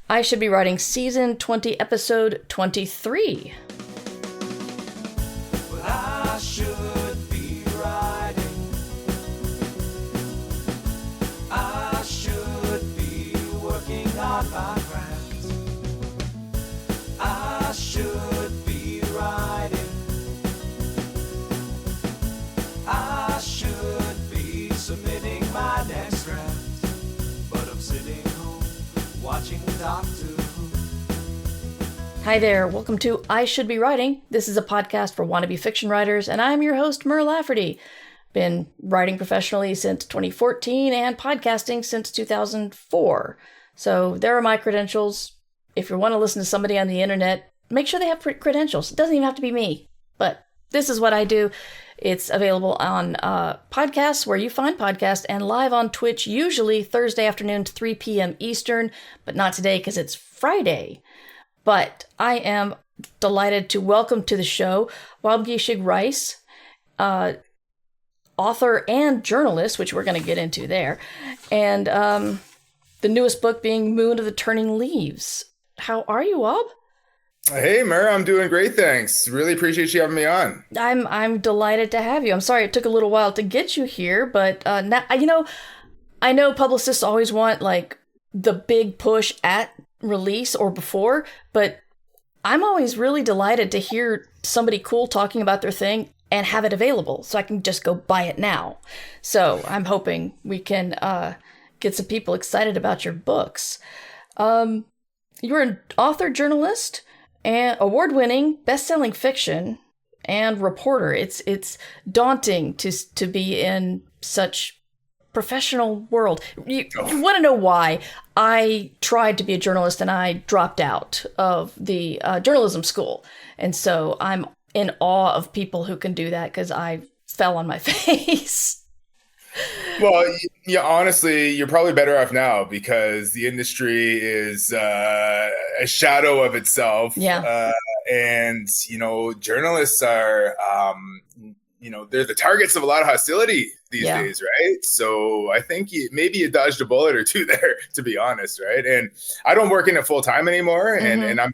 I Should Be Writing Season 20, Episode 23. Well, I should be writing. I should be working on my craft. I should be writing. I should be submitting my next draft. But I'm sitting home watching Doctor Who. Hi there, welcome to I Should Be Writing. This is a podcast for wannabe fiction writers, and I'm your host, Mer Lafferty. Been writing professionally since 2014 and podcasting since 2004. So there are my credentials. If you want to listen to somebody on the internet, make sure they have credentials. It doesn't even have to be me, but this is what I do. It's available on podcasts where you find podcasts and live on Twitch, usually Thursday afternoon to 3 p.m. Eastern, but not today because it's Friday. But I am delighted to welcome to the show Waubgeshig Rice, author and journalist, which we're going to get into there, and the newest book being Moon of the Turning Leaves. How are you, Waub? Hey, Mer, I'm doing great, thanks. Really appreciate you having me on. I'm delighted to have you. I'm sorry it took a little while to get you here, but now, I know publicists always want like the big push at release or before, but I'm always really delighted to hear somebody cool talking about their thing and have it available so I can just go buy it now. So I'm hoping we can get some people excited about your books. You're an author, journalist, and award-winning, best-selling fiction and reporter. It's daunting to be in such professional world. You want to know why I tried to be a journalist and I dropped out of the journalism school. And so I'm in awe of people who can do that because I fell on my face. Well, yeah, honestly, you're probably better off now because the industry is a shadow of itself. Yeah. And, journalists are, they're the targets of a lot of hostility these days, right? So I think maybe you dodged a bullet or two there, to be honest, right? And I don't work in it full time anymore, and I'm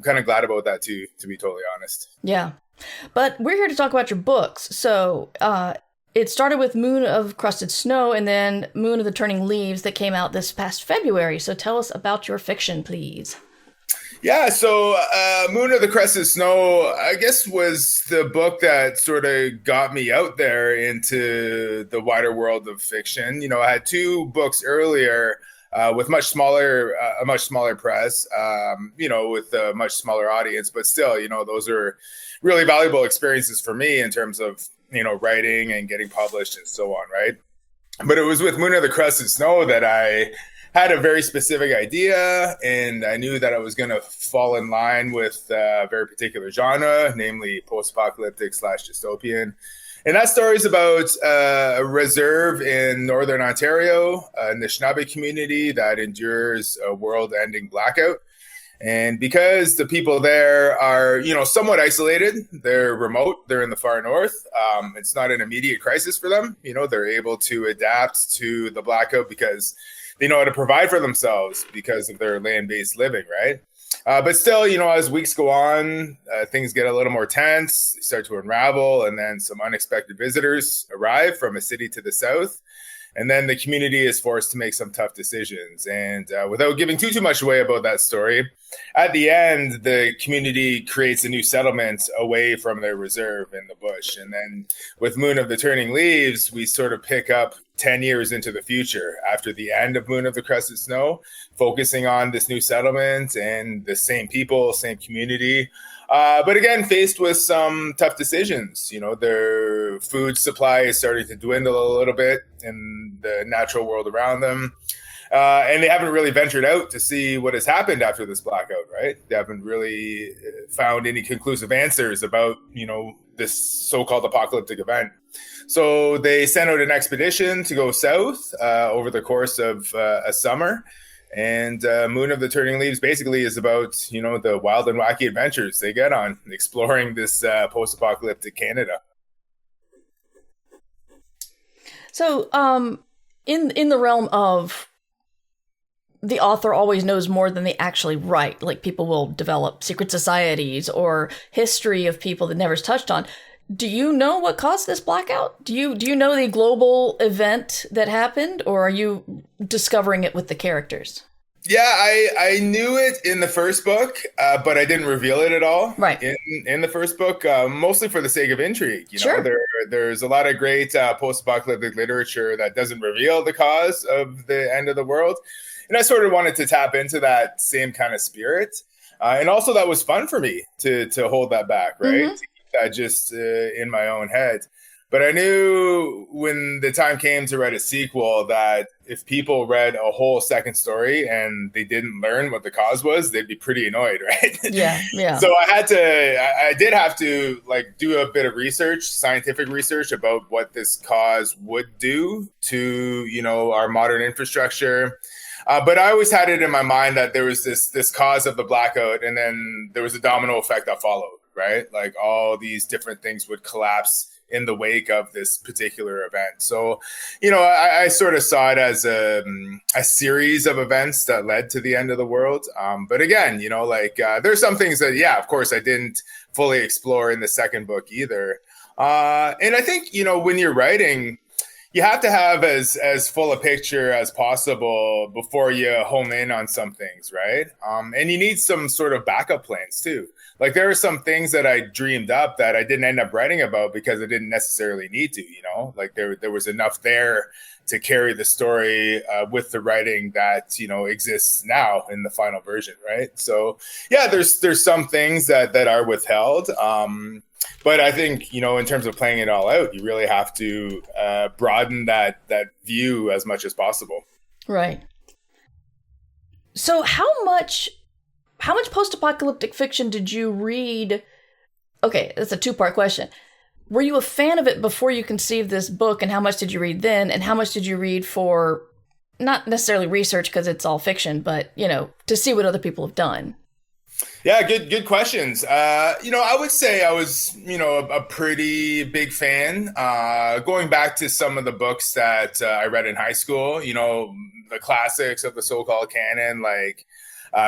kind of glad about that too, to be totally honest. Yeah, but we're here to talk about your books. So it started with Moon of Crusted Snow, and then Moon of the Turning Leaves that came out this past February. So tell us about your fiction, please. Yeah, so Moon of the Crested Snow, I guess, was the book that sort of got me out there into the wider world of fiction. I had two books earlier with a much smaller press, with a much smaller audience. But still, those are really valuable experiences for me in terms of, writing and getting published and so on, right? But it was with Moon of the Crested Snow that I had a very specific idea, and I knew that I was going to fall in line with a very particular genre, namely post-apocalyptic / dystopian. And that story is about a reserve in Northern Ontario, a Anishinaabe community that endures a world-ending blackout. And because the people there are, somewhat isolated, they're remote, they're in the far north, it's not an immediate crisis for them. They're able to adapt to the blackout because they know how to provide for themselves because of their land-based living, right? But still, as weeks go on, things get a little more tense, they start to unravel, and then some unexpected visitors arrive from a city to the south. And then the community is forced to make some tough decisions. And without giving too much away about that story, at the end, the community creates a new settlement away from their reserve in the bush. And then with Moon of the Turning Leaves, we sort of pick up 10 years into the future after the end of Moon of the Crested Snow, focusing on this new settlement and the same people, same community. But again, faced with some tough decisions. Their food supply is starting to dwindle a little bit in the natural world around them. And they haven't really ventured out to see what has happened after this blackout, right? They haven't really found any conclusive answers about, this so-called apocalyptic event. So they sent out an expedition to go south over the course of a summer. And Moon of the Turning Leaves basically is about, the wild and wacky adventures they get on exploring this post-apocalyptic Canada. So in the realm of the author always knows more than they actually write. Like people will develop secret societies or history of people that never's touched on. Do you know what caused this blackout? Do you know the global event that happened, or are you discovering it with the characters? Yeah, I knew it in the first book, but I didn't reveal it at all. Right. In the first book, mostly for the sake of intrigue. You know, Sure. there's a lot of great post-apocalyptic literature that doesn't reveal the cause of the end of the world, and I sort of wanted to tap into that same kind of spirit, and also that was fun for me to hold that back, right? Mm-hmm. To keep that just in my own head. But I knew when the time came to write a sequel that if people read a whole second story and they didn't learn what the cause was, they'd be pretty annoyed, right? Yeah. So I did have to like do a bit of research, scientific research about what this cause would do to, you know, our modern infrastructure. But I always had it in my mind that there was this cause of the blackout, and then there was a domino effect that followed, right? Like all these different things would collapse in the wake of this particular event. So, you know, I sort of saw it as a series of events that led to the end of the world. But again, you know, like there's some things that, yeah, of course, I didn't fully explore in the second book either. And I think, you know, when you're writing, you have to have as full a picture as possible before you home in on some things, right? And you need some sort of backup plans too. Like there are some things that I dreamed up that I didn't end up writing about because I didn't necessarily need to, you know, like there was enough there to carry the story with the writing that, you know, exists now in the final version, right? So yeah, there's some things that are withheld. But I think, you know, in terms of playing it all out, you really have to broaden that view as much as possible. Right. So how much post-apocalyptic fiction did you read? Okay, that's a two-part question. Were you a fan of it before you conceived this book, and how much did you read then? And how much did you read for, not necessarily research because it's all fiction, but, you know, to see what other people have done? Yeah, good questions. You know, I would say I was, you know, a pretty big fan. Going back to some of the books that I read in high school, you know, the classics of the so-called canon, like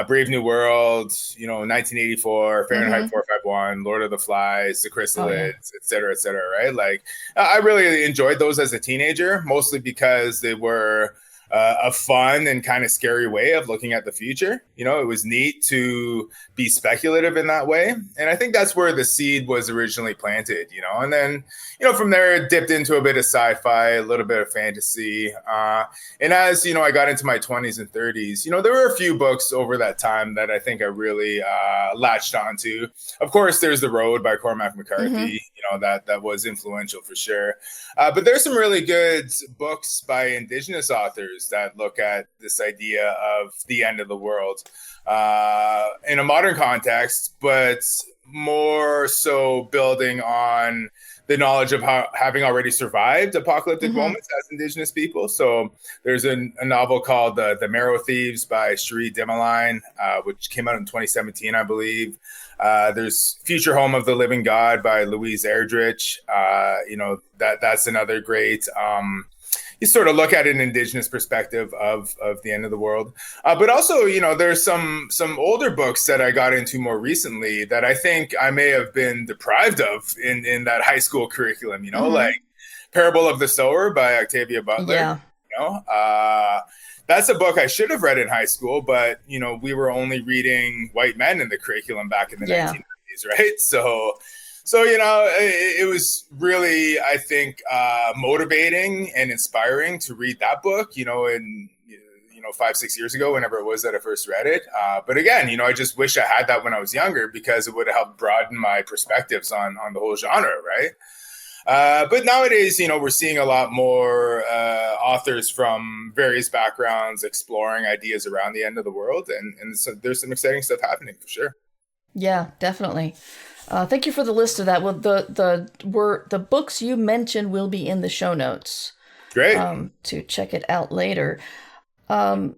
Brave New World, you know, 1984, Fahrenheit 451, Lord of the Flies, The Chrysalids, et cetera, right? Like, I really enjoyed those as a teenager, mostly because they were a fun and kind of scary way of looking at the future. You know, it was neat to be speculative in that way. And I think that's where the seed was originally planted, you know, and then, you know, from there, it dipped into a bit of sci-fi, a little bit of fantasy. And as, you know, I got into my 20s and 30s, you know, there were a few books over that time that I think I really latched onto. Of course, there's The Road by Cormac McCarthy, you know, that was influential for sure. But there's some really good books by indigenous authors that look at this idea of the end of the world in a modern context, but more so building on the knowledge of how having already survived apocalyptic moments as indigenous people. So there's a novel called The Marrow Thieves by Cherie Dimaline, which came out in 2017, I believe. There's Future Home of the Living God by Louise Erdrich. You know, that's another great you sort of look at an indigenous perspective of the end of the world. But also, you know, there's some older books that I got into more recently that I think I may have been deprived of in that high school curriculum, you know, like Parable of the Sower by Octavia Butler. Yeah. You know, that's a book I should have read in high school, but, you know, we were only reading white men in the curriculum back in the 1990s, right? So, you know, it was really, I think, motivating and inspiring to read that book, you know, in, you know, 5-6 years ago, whenever it was that I first read it. But again, you know, I just wish I had that when I was younger because it would have helped broaden my perspectives on the whole genre, right? But nowadays, you know, we're seeing a lot more authors from various backgrounds exploring ideas around the end of the world. And so there's some exciting stuff happening for sure. Yeah, definitely. Thank you for the list of that. Well, the books you mentioned will be in the show notes. Great. To check it out later. So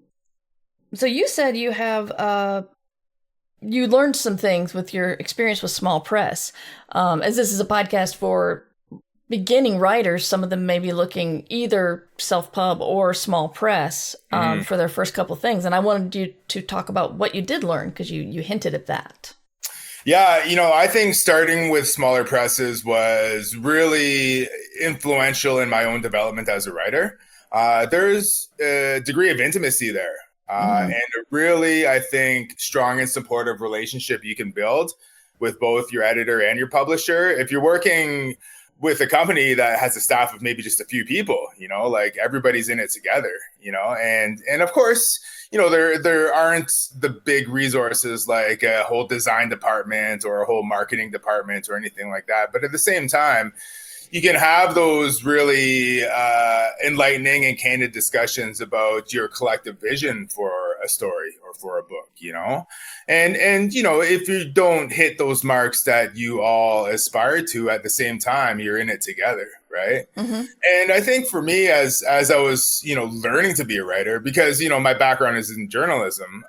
you said you have you learned some things with your experience with small press. As this is a podcast for beginning writers, some of them may be looking either self-pub or small press for their first couple things. And I wanted you to talk about what you did learn, because you hinted at that. Yeah, I think starting with smaller presses was really influential in my own development as a writer. There's a degree of intimacy there. And a really, I think, strong and supportive relationship you can build with both your editor and your publisher. If you're working with a company that has a staff of maybe just a few people, like everybody's in it together, and of course, there aren't the big resources like a whole design department or a whole marketing department or anything like that. But at the same time, you can have those really enlightening and candid discussions about your collective vision for a story or for a book, and if you don't hit those marks that you all aspire to at the same time, you're in it together, right? And I think for me, as I was learning to be a writer, because my background is in journalism,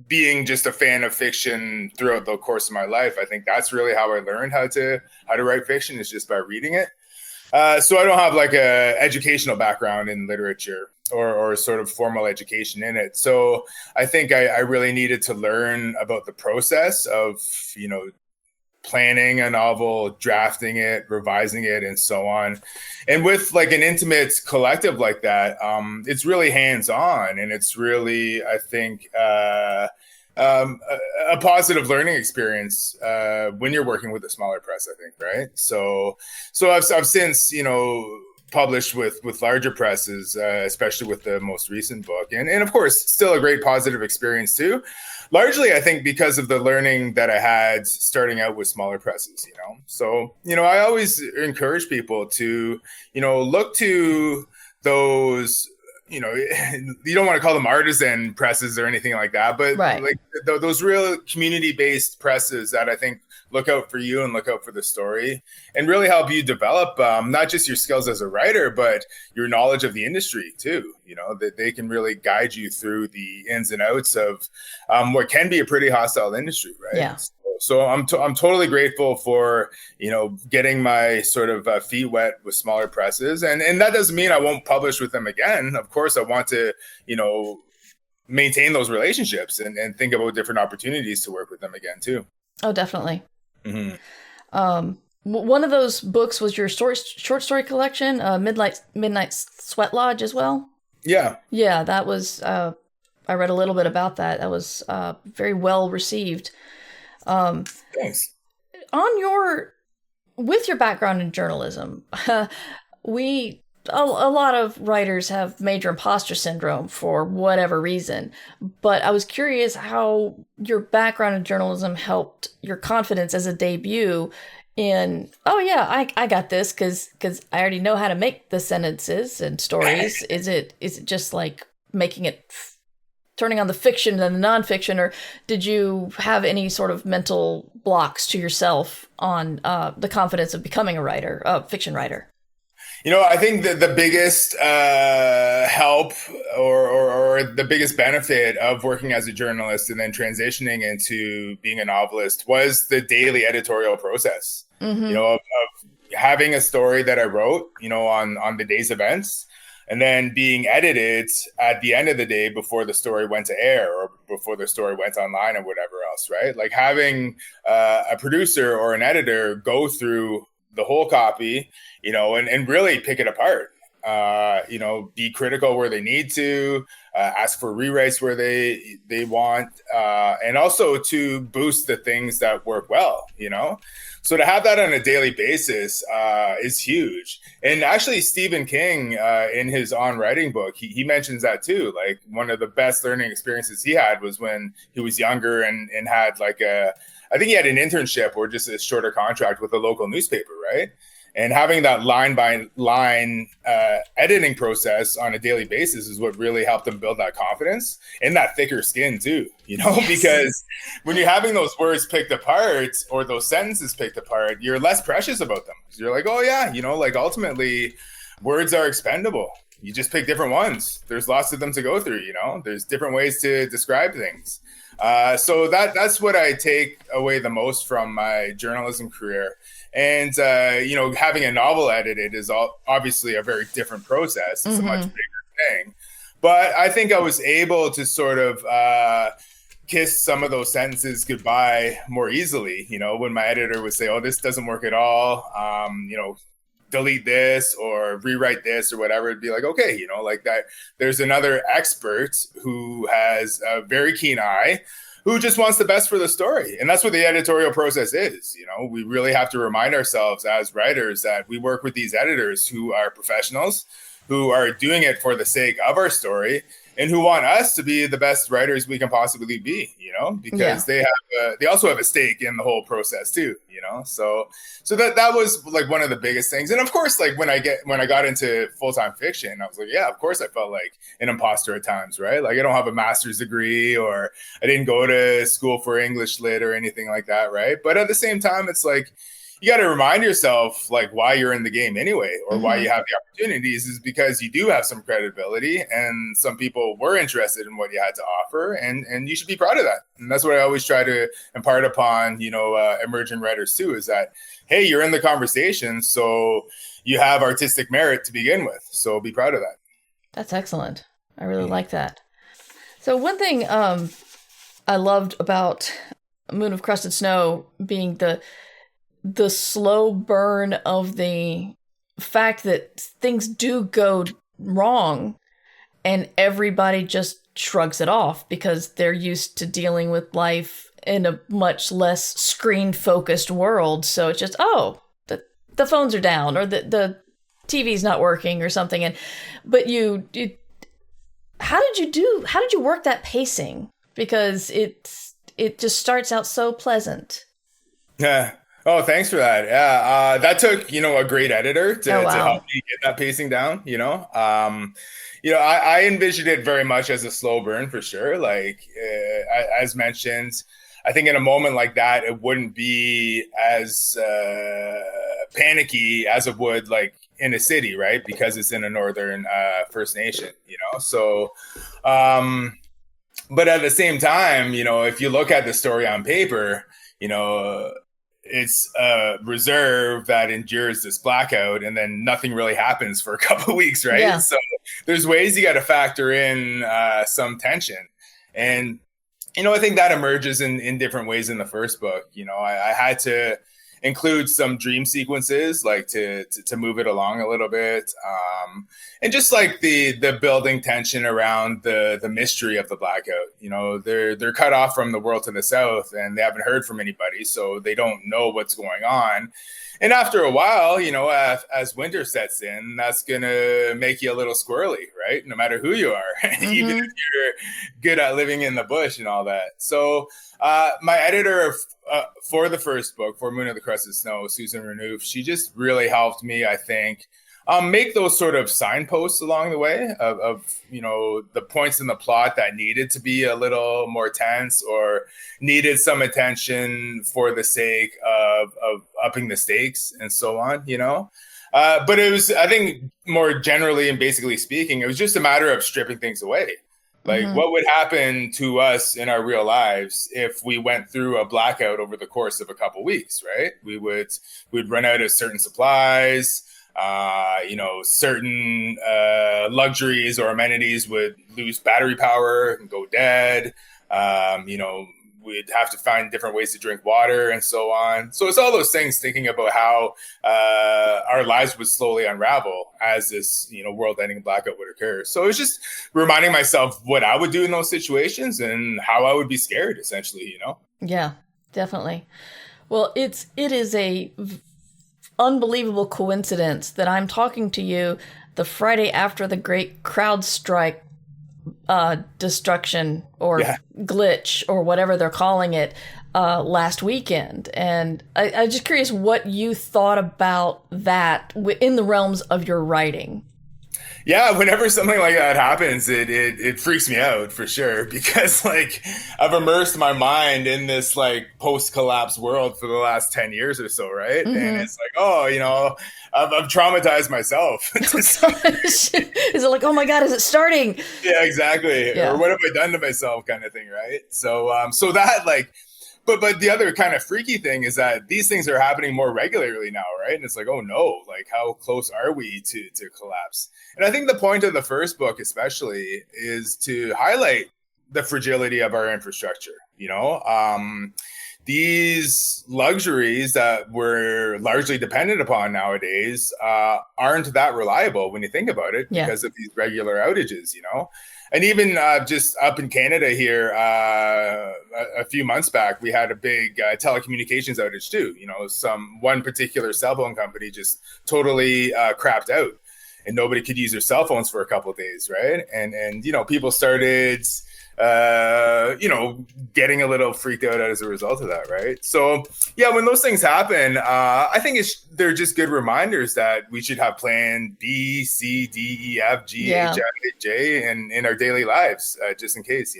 being just a fan of fiction throughout the course of my life, I think that's really how I learned how to write fiction, is just by reading it. So I don't have like a educational background in literature or sort of formal education in it. So I think I really needed to learn about the process of, planning a novel, drafting it, revising it, and so on. And with like an intimate collective like that, it's really hands-on, and it's really, I think, a positive learning experience when you're working with a smaller press, I think, right? So I've since, published with larger presses, especially with the most recent book. And of course, still a great positive experience too. Largely, I think, because of the learning that I had starting out with smaller presses, So, I always encourage people to, look to those, you don't want to call them artisan presses or anything like that, but like those real community-based presses that I think look out for you and look out for the story and really help you develop not just your skills as a writer, but your knowledge of the industry too, that they can really guide you through the ins and outs of what can be a pretty hostile industry, right? Yeah. So I'm totally grateful for, getting my sort of feet wet with smaller presses. And that doesn't mean I won't publish with them again. Of course, I want to, maintain those relationships and think about different opportunities to work with them again too. Oh, definitely. One of those books was your short story collection, Midnight Sweat Lodge as well. Yeah, that was. I read a little bit about that. That was very well received. Thanks. With your background in journalism, a lot of writers have major imposter syndrome for whatever reason, but I was curious how your background in journalism helped your confidence as a debut in, I got this because I already know how to make the sentences and stories. Is it just like making it, turning on the fiction and the nonfiction, or did you have any sort of mental blocks to yourself on the confidence of becoming a fiction writer? I think that the biggest help or the biggest benefit of working as a journalist and then transitioning into being a novelist was the daily editorial process, of having a story that I wrote, on the day's events, and then being edited at the end of the day before the story went to air or before the story went online or whatever else, right? Like having a producer or an editor go through the whole copy, and really pick it apart, be critical where they need to, ask for rewrites where they want, and also to boost the things that work well, So to have that on a daily basis is huge. And actually, Stephen King, in his On Writing book, he mentions that too. Like one of the best learning experiences he had was when he was younger and had I think he had an internship or just a shorter contract with a local newspaper, right? And having that line by line editing process on a daily basis is what really helped him build that confidence and that thicker skin too, yes. Because when you're having those words picked apart or those sentences picked apart, you're less precious about them. You're like, oh yeah, ultimately words are expendable. you just pick different ones. There's lots of them to go through, there's different ways to describe things. So that's what I take away the most from my journalism career. And, having a novel edited is obviously a very different process. It's a much bigger thing. But I think I was able to sort of kiss some of those sentences goodbye more easily, when my editor would say, oh, this doesn't work at all, delete this or rewrite this or whatever. It'd be like, okay, like that. There's another expert who has a very keen eye, who just wants the best for the story. And that's what the editorial process is. We really have to remind ourselves as writers that we work with these editors who are professionals, who are doing it for the sake of our story, and who want us to be the best writers we can possibly be, because they also have a stake in the whole process too, So that was like one of the biggest things. And of course, like when I got into full-time fiction, I was like, yeah, of course I felt like an imposter at times, right? Like I don't have a master's degree, or I didn't go to school for English lit or anything like that, right? But at the same time, it's like, you got to remind yourself like why you're in the game anyway, or why you have the opportunities, is because you do have some credibility and some people were interested in what you had to offer, and you should be proud of that. And that's what I always try to impart upon, emerging writers too, is that, hey, you're in the conversation, so you have artistic merit to begin with. So be proud of that. That's excellent. I really like that. So one thing I loved about Moon of Crusted Snow being the slow burn of the fact that things do go wrong and everybody just shrugs it off because they're used to dealing with life in a much less screen-focused world. So it's just, the phones are down, or the TV's not working or something. But how did you work that pacing? Because it just starts out so pleasant. Yeah. Oh, thanks for that. Yeah, that took, a great editor to help me get that pacing down, I envisioned it very much as a slow burn for sure. Like, as mentioned, I think in a moment like that, it wouldn't be as panicky as it would like in a city, right? Because it's in a northern First Nation, So, but at the same time, if you look at the story on paper, it's a reserve that endures this blackout, and then nothing really happens for a couple of weeks, right? Yeah. So there's ways you got to factor in some tension. And, I think that emerges in different ways in the first book. I had to include some dream sequences, like to move it along a little bit. And just like the building tension around the mystery of the blackout. They're cut off from the world to the south, and they haven't heard from anybody, so they don't know what's going on. And after a while, as winter sets in, that's going to make you a little squirrely, right? No matter who you are, even if you're good at living in the bush and all that. So my editor for the first book, for Moon of the Crusted Snow, Susan Renouf, she just really helped me, I think, make those sort of signposts along the way of the points in the plot that needed to be a little more tense or needed some attention for the sake of upping the stakes and so on, But it was, I think, more generally and basically speaking, it was just a matter of stripping things away. Like, what would happen to us in our real lives if we went through a blackout over the course of a couple weeks, right? We'd run out of certain supplies. Certain luxuries or amenities would lose battery power and go dead. We'd have to find different ways to drink water and so on. So it's all those things, thinking about how our lives would slowly unravel as this, world-ending blackout would occur. So it was just reminding myself what I would do in those situations and how I would be scared, essentially, Yeah, definitely. Well, it is a unbelievable coincidence that I'm talking to you the Friday after the great CrowdStrike destruction or glitch or whatever they're calling it last weekend. And I'm just curious what you thought about that in the realms of your writing. Yeah, whenever something like that happens, it freaks me out for sure, because like I've immersed my mind in this like post-collapse world for the last 10 years or so, right? And Mm-hmm. it's like, oh, I've traumatized myself. Is it like, oh my God, is it starting? Yeah, exactly. Yeah. Or what have I done to myself, kind of thing, right? So that like, but the other kind of freaky thing is that these things are happening more regularly now, right? And it's like, oh no, like how close are we to collapse? And I think the point of the first book, especially, is to highlight the fragility of our infrastructure. These luxuries that we're largely dependent upon nowadays aren't that reliable when you think about it, Yeah. because of these regular outages. And even just up in Canada here, a few months back, we had a big telecommunications outage too. One particular cell phone company just totally crapped out, and nobody could use their cell phones for a couple of days, right? And people started getting a little freaked out as a result of that, right? So yeah, when those things happen, I think they're just good reminders that we should have plan B, C, D, E, F, G, Yeah. H, I, J in our daily lives, just in case,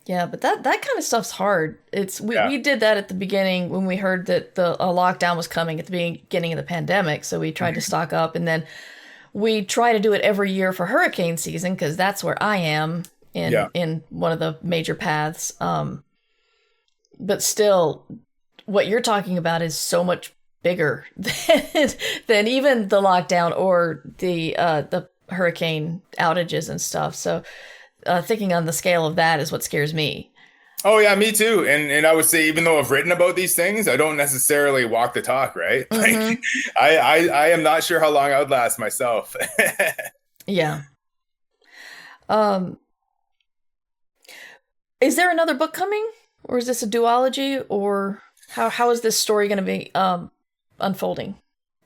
Yeah, but that kind of stuff's hard. Yeah. We did that at the beginning when we heard that a lockdown was coming at the beginning of the pandemic. So we tried to stock up, and then we try to do it every year for hurricane season, because that's where I am in one of the major paths. But still, what you're talking about is so much bigger than even the lockdown or the hurricane outages and stuff. So thinking on the scale of that is what scares me. Oh yeah, me too. And I would say, even though I've written about these things, I don't necessarily walk the talk, right? Mm-hmm. Like I am not sure how long I would last myself. Yeah. Is there another book coming, or is this a duology, or how is this story going to be unfolding?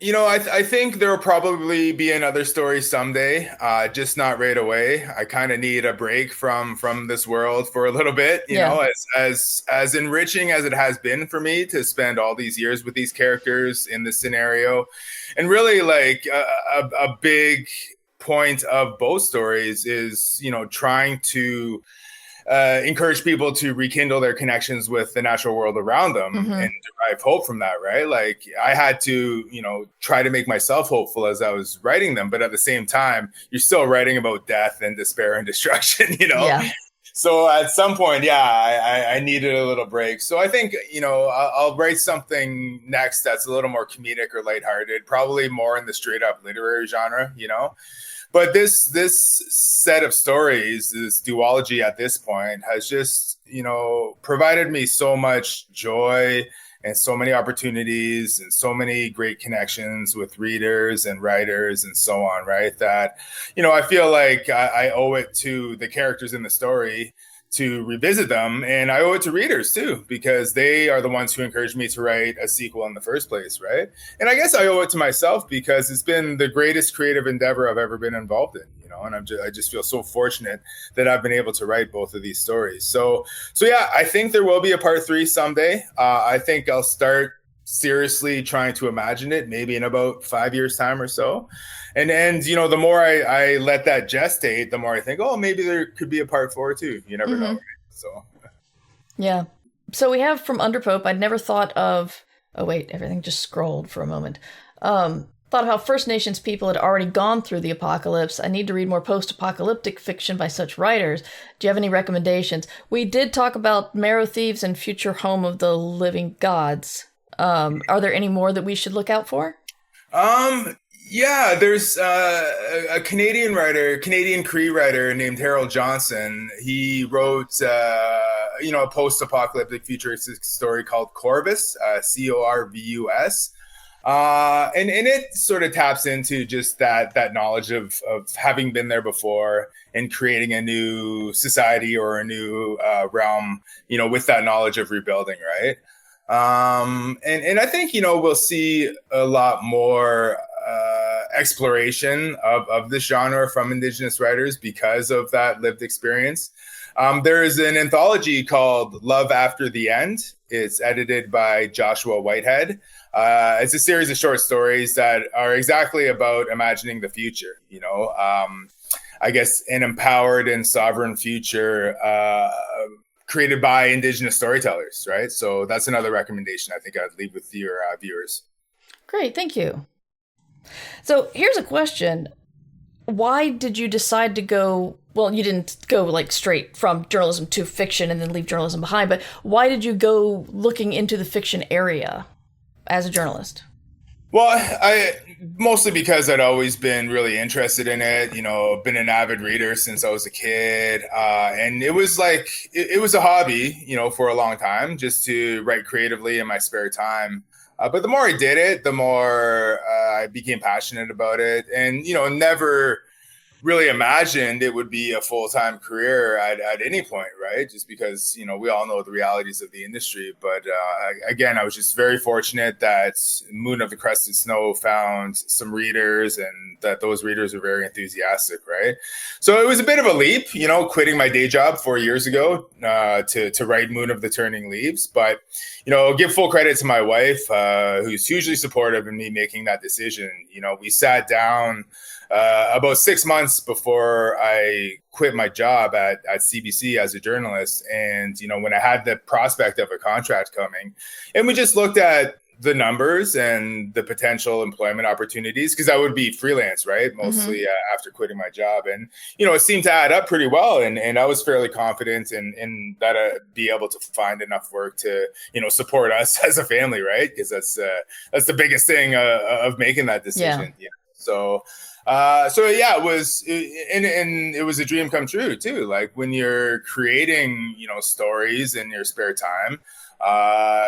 I think there will probably be another story someday, just not right away. I kind of need a break from this world for a little bit, you know, as enriching as it has been for me to spend all these years with these characters in this scenario. And really, like, a big point of both stories is, trying to encourage people to rekindle their connections with the natural world around them and derive hope from that, right? Like, I had to, try to make myself hopeful as I was writing them, but at the same time, you're still writing about death and despair and destruction, Yeah. So at some point, I needed a little break. So I think, I'll write something next that's a little more comedic or lighthearted, probably more in the straight up literary genre, But this set of stories, this duology at this point, has just, provided me so much joy and so many opportunities and so many great connections with readers and writers and so on, right? That, I feel like I owe it to the characters in the story to revisit them, and I owe it to readers too, because they are the ones who encouraged me to write a sequel in the first place, right? And I guess I owe it to myself, because it's been the greatest creative endeavor I've ever been involved in, and I just feel so fortunate that I've been able to write both of these stories. So yeah, I think there will be a part 3 someday. I think I'll start seriously trying to imagine it maybe in about 5 years time or so. And the more I let that gestate, the more I think, oh, maybe there could be a part 4 too. You never know. Right? So yeah. So we have from Underpope. I'd never thought of. Oh wait, everything just scrolled for a moment. Thought of how First Nations people had already gone through the apocalypse. I need to read more post-apocalyptic fiction by such writers. Do you have any recommendations? We did talk about Marrow Thieves and Future Home of the Living Gods. Are there any more that we should look out for? Yeah, there's a Canadian Cree writer named Harold Johnson. He wrote, a post-apocalyptic futuristic story called Corvus, Corvus. And it sort of taps into just that knowledge of having been there before and creating a new society or a new realm, with that knowledge of rebuilding, right? And I think, we'll see a lot more exploration of this genre from Indigenous writers because of that lived experience. There is an anthology called Love After the End It's edited by Joshua Whitehead. It's a series of short stories that are exactly about imagining the future, I guess an empowered and sovereign future created by indigenous storytellers, right? So that's another recommendation I think I'd leave with your viewers. Great, thank you. So here's a question. Why did you decide to go, well, you didn't go like straight from journalism to fiction and then leave journalism behind, but why did you go looking into the fiction area as a journalist? Well, I mostly because I'd always been really interested in it, been an avid reader since I was a kid. And it was like, it was a hobby, for a long time, just to write creatively in my spare time. But the more I did it, the more I became passionate about it, and, never really imagined it would be a full-time career at any point, right? Just because, we all know the realities of the industry. But again, I was just very fortunate that Moon of the Crested Snow found some readers and that those readers were very enthusiastic, right? So it was a bit of a leap, quitting my day job 4 years ago to write Moon of the Turning Leaves. But, I'll give full credit to my wife, who's hugely supportive in me making that decision. We sat down about 6 months before I quit my job at CBC as a journalist. And, when I had the prospect of a contract coming, and we just looked at the numbers and the potential employment opportunities, because I would be freelance, right? Mostly after quitting my job. And, it seemed to add up pretty well. And I was fairly confident in that I'd be able to find enough work to, support us as a family, right? Because that's the biggest thing of making that decision. Yeah. So yeah, it was, and it was a dream come true too. Like when you're creating, stories in your spare time,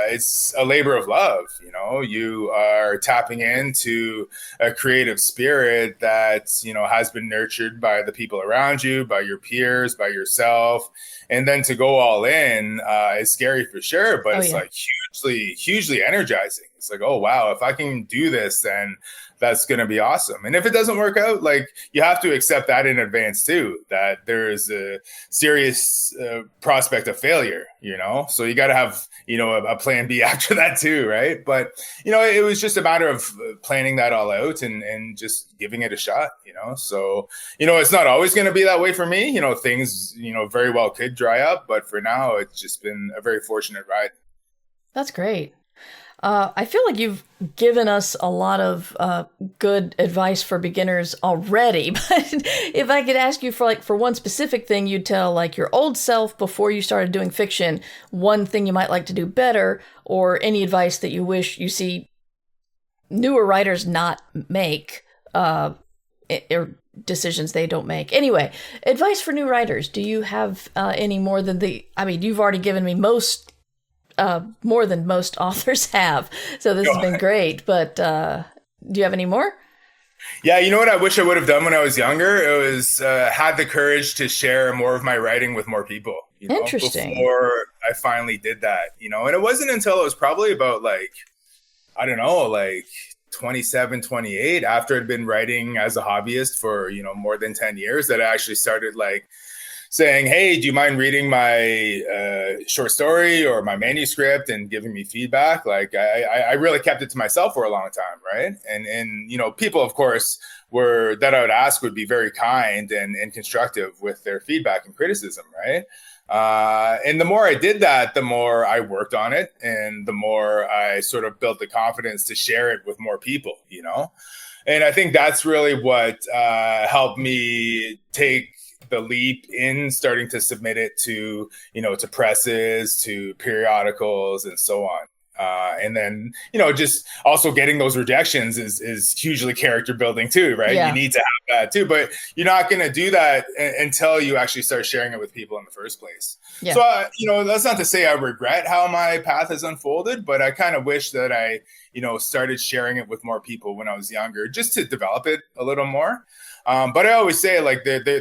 it's a labor of love. You are tapping into a creative spirit that, has been nurtured by the people around you, by your peers, by yourself. And then to go all in is scary for sure, but it's like hugely energizing. It's like, oh, wow, if I can do this, then that's going to be awesome. And if it doesn't work out, like, you have to accept that in advance too, that there is a serious prospect of failure, so you got to have, a plan B after that too. Right. But, it was just a matter of planning that all out and just giving it a shot, so, it's not always going to be that way for me. Things, very well could dry up, but for now, it's just been a very fortunate ride. That's great. I feel like you've given us a lot of good advice for beginners already, but if I could ask you for one specific thing you'd tell like your old self before you started doing fiction, one thing you might like to do better, or any advice that you wish you see newer writers not make, or decisions they don't make. Anyway, advice for new writers. Do you have any more than you've already given me more than most authors have. So this has been great, but do you have any more? Yeah, you know what I wish I would have done when I was younger? It was had the courage to share more of my writing with more people. Interesting. Before I finally did that, and it wasn't until it was probably about 27, 28, after I'd been writing as a hobbyist for, more than 10 years, that I actually started saying, hey, do you mind reading my short story or my manuscript and giving me feedback? I really kept it to myself for a long time, right? And people, of course, that I would ask would be very kind and constructive with their feedback and criticism, right? And the more I did that, the more I worked on it, and the more I sort of built the confidence to share it with more people, And I think that's really what helped me take the leap in starting to submit it to, to presses, to periodicals, and so on. And then, just also getting those rejections is hugely character building too, right? Yeah. You need to have that too, but you're not going to do that until you actually start sharing it with people in the first place. Yeah. So, that's not to say I regret how my path has unfolded, but I kind of wish that I, started sharing it with more people when I was younger, just to develop it a little more. But I always say,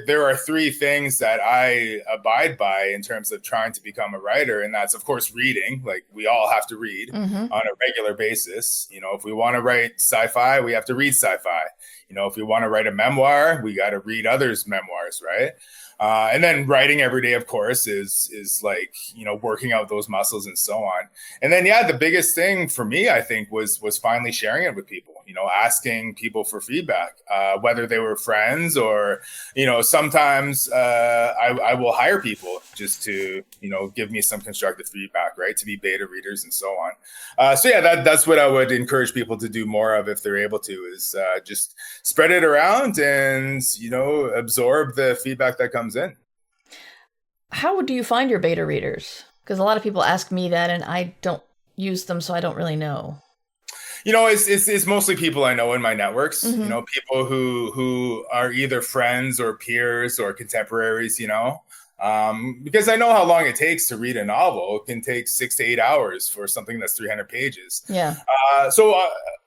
there are three things that I abide by in terms of trying to become a writer. And that's, of course, reading. We all have to read on a regular basis. If we want to write sci-fi, we have to read sci-fi. If we want to write a memoir, we got to read others' memoirs, right? And then writing every day, of course, is like, working out those muscles and so on. And then, the biggest thing for me, I think, was finally sharing it with people, asking people for feedback, whether they were friends or, sometimes I will hire people just to, give me some constructive feedback, right? To be beta readers and so on. That's what I would encourage people to do more of if they're able to, is just spread it around and, absorb the feedback that comes in. How do you find your beta readers? Because a lot of people ask me that, and I don't use them, so I don't really know. It's mostly people I know in my networks. Mm-hmm. People who are either friends or peers or contemporaries. Because I know how long it takes to read a novel. It can take 6 to 8 hours for something that's 300 pages. Yeah.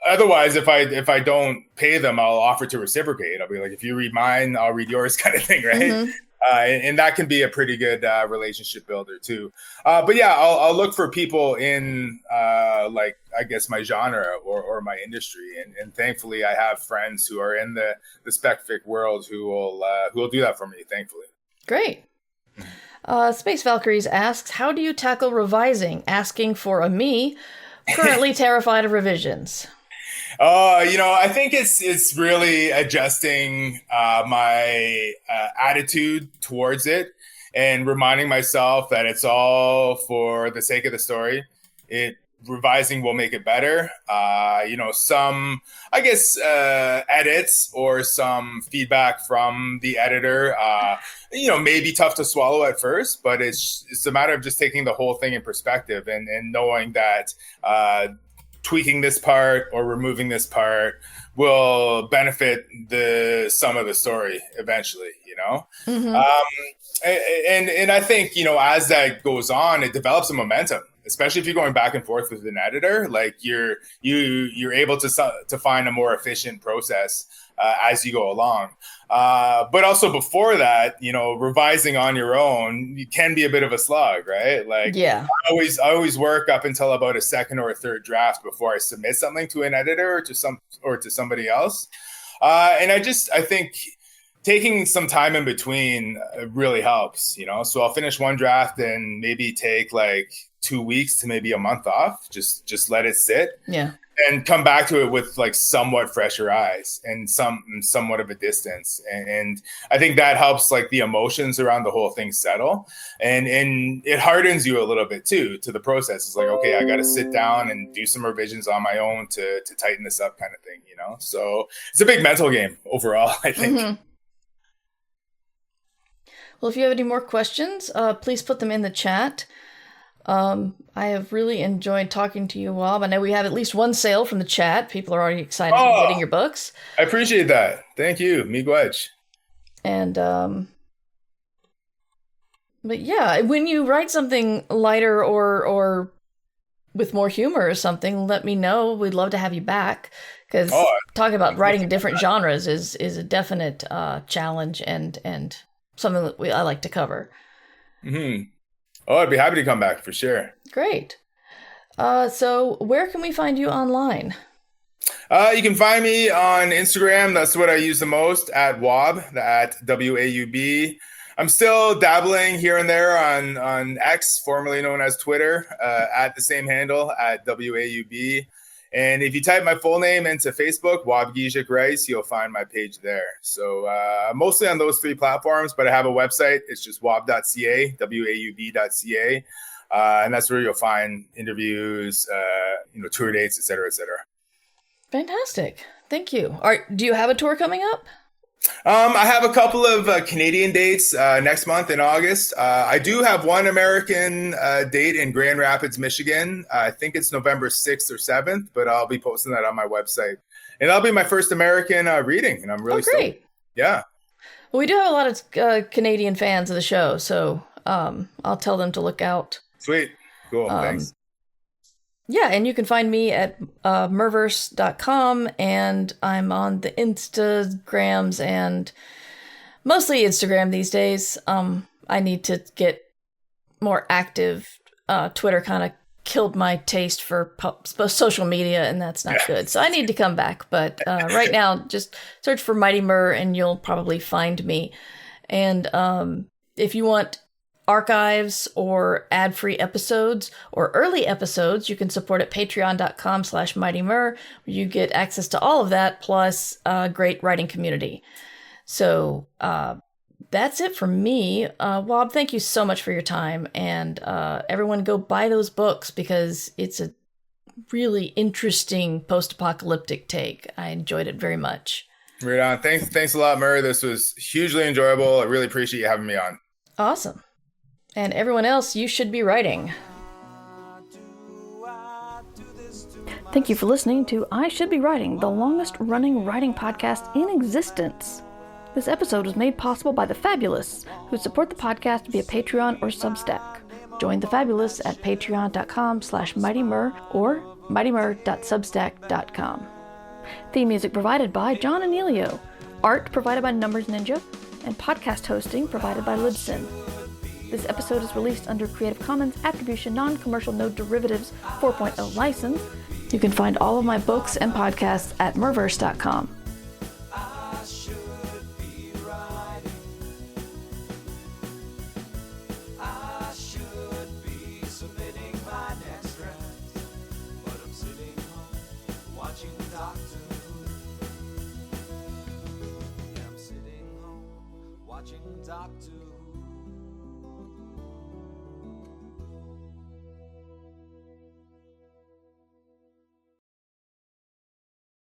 Otherwise, if I don't pay them, I'll offer to reciprocate. I'll be like, if you read mine, I'll read yours, kind of thing, right? Mm-hmm. And that can be a pretty good relationship builder too. I'll look for people in like, I guess, my genre or my industry, and thankfully I have friends who are in the spec-fic world who will do that for me. Thankfully. Great. Space Valkyries asks, how do you tackle revising? Asking for a me, currently terrified of revisions. I think it's really adjusting my attitude towards it and reminding myself that it's all for the sake of the story. Revising will make it better. Some, I guess, edits or some feedback from the editor, may be tough to swallow at first, but it's a matter of just taking the whole thing in perspective and knowing that tweaking this part or removing this part will benefit the sum of the story eventually, Mm-hmm. And I think, as that goes on, it develops a momentum, especially if you're going back and forth with an editor. Like you're able to find a more efficient process as you go along. But also before that, revising on your own, you can be a bit of a slug, right? Like, yeah. I always work up until about a second or a third draft before I submit something to an editor or to somebody else. And I think taking some time in between really helps, So I'll finish one draft and maybe take like 2 weeks to maybe a month off. Just let it sit. Yeah. And come back to it with like somewhat fresher eyes and somewhat of a distance. And I think that helps like the emotions around the whole thing settle. And it hardens you a little bit too, to the process. It's like, okay, I got to sit down and do some revisions on my own to tighten this up, kind of thing, So it's a big mental game overall, I think. Mm-hmm. Well, if you have any more questions, please put them in the chat. I have really enjoyed talking to you, Waub. I know we have at least one sale from the chat. People are already excited about getting your books. I appreciate that. Thank you. Miigwech. And, but yeah, when you write something lighter or with more humor or something, let me know. We'd love to have you back. Because talking about writing in different genres is a definite challenge and something that I like to cover. Mm-hmm. Oh, I'd be happy to come back for sure. Great. So where can we find you online? You can find me on Instagram. That's what I use the most, at Waub, at WAUB. I'm still dabbling here and there on X, formerly known as Twitter, at the same handle, at WAUB. And if you type my full name into Facebook, Waubgeshig Rice, you'll find my page there. So mostly on those 3 platforms, but I have a website. It's just waub.ca, waub.ca. And that's where you'll find interviews, tour dates, et cetera, et cetera. Fantastic. Thank you. Do you have a tour coming up? I have a couple of Canadian dates next month in August. I do have one American date in Grand Rapids, Michigan. I think it's November 6th or 7th, but I'll be posting that on my website. And that'll be my first American reading, and I'm really great. stoked. Yeah. Well, we do have a lot of Canadian fans of the show, so I'll tell them to look out. Sweet. Cool. Thanks. Yeah, and you can find me at merverse.com, and I'm on the Instagrams and mostly Instagram these days. I need to get more active. Twitter kind of killed my taste for social media, and that's not good. So I need to come back. But right now, just search for Mighty Myrrh, and you'll probably find me. And if you want archives or ad-free episodes or early episodes, you can support at patreon.com/mightymyrrh, where you get access to all of that, plus a great writing community. So that's it for me. Waub, thank you so much for your time, and everyone go buy those books because it's a really interesting post-apocalyptic take. I enjoyed it very much. Right on. Thanks a lot, Murray. This was hugely enjoyable. I really appreciate you having me on. Awesome. And everyone else, you should be writing. Thank you for listening to I Should Be Writing, the longest running writing podcast in existence. This episode was made possible by the Fabulous, who support the podcast via Patreon or Substack. Join the Fabulous at patreon.com/mightymyrrh or mightymyrrh.substack.com. Theme music provided by John Anelio, art provided by Numbers Ninja, and podcast hosting provided by Libsyn. This episode is released under Creative Commons Attribution Non-Commercial No Derivatives 4.0 license. You can find all of my books and podcasts at merverse.com. Doctor